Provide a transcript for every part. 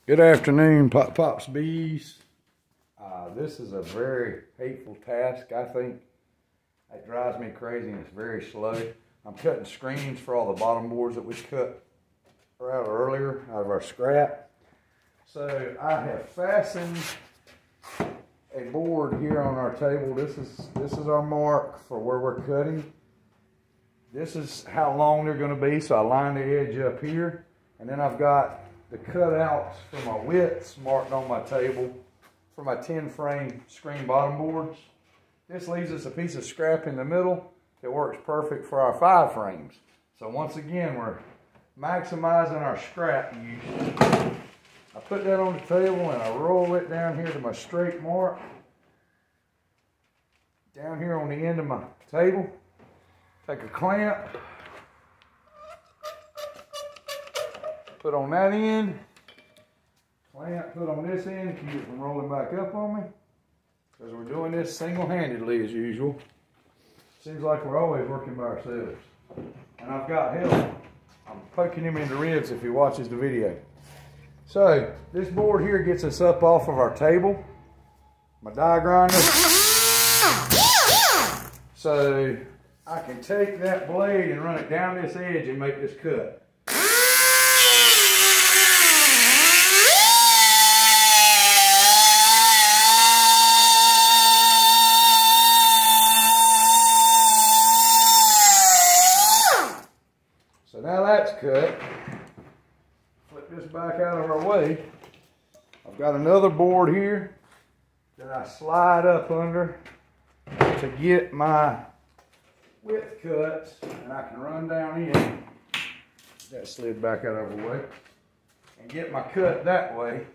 Good afternoon, Pops Bees. This is a very hateful task. I think it drives me crazy and it's very slow. I'm cutting screens for all the bottom boards that we cut out earlier out of our scrap. So I have fastened a board here on our table. This is our mark for where we're cutting. This is how long they're going to be. So I line the edge up here, and then I've got the cutouts for my widths marked on my table for my 10 frame screen bottom boards. This leaves us a piece of scrap in the middle that works perfect for our 5 frames. So once again, we're maximizing our scrap use. I put that on the table and I roll it down here to my straight mark. Down here on the end of my table. Take a clamp. Put on that end. Clamp, put on this end to keep it from rolling back up on me. Because we're doing this single-handedly as usual. Seems like we're always working by ourselves. And I've got help. I'm poking him in the ribs if he watches the video. So, this board here gets us up off of our table. My die grinder. So, I can take that blade and run it down this edge and make this cut. So now that's cut. Flip this back out of our way. I've got another board here that I slide up under to get my width cuts, and I can run down in. That slid back out of the way. And get my cut that way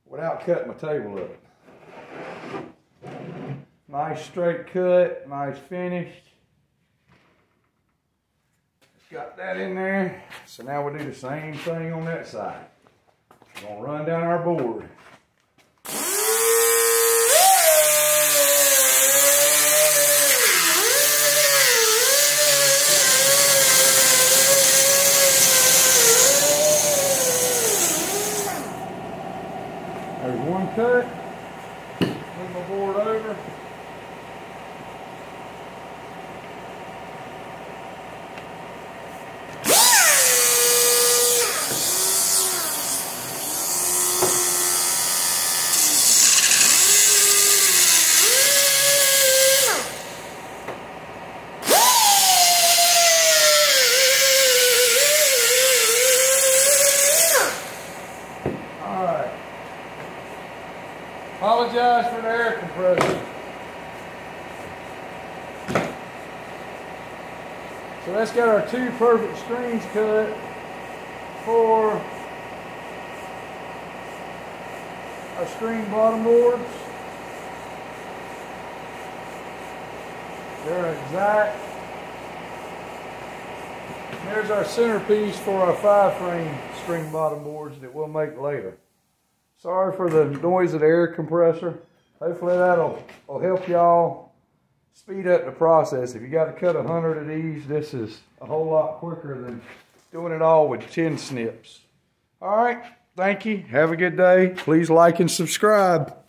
without cutting my table up. Nice straight cut, nice finish. Got that in there. So now we'll do the same thing on that side. We're gonna run down our board. There's one cut. Move my board over. Apologize for the air compressor. So that's got our 2 perfect screens cut for our screen bottom boards. They're exact. There's our centerpiece for our 5 frame screen bottom boards that we'll make later. Sorry for the noise of the air compressor. Hopefully that'll help y'all speed up the process. If you got to cut 100 of these, this is a whole lot quicker than doing it all with 10 snips. All right, thank you. Have a good day. Please like and subscribe.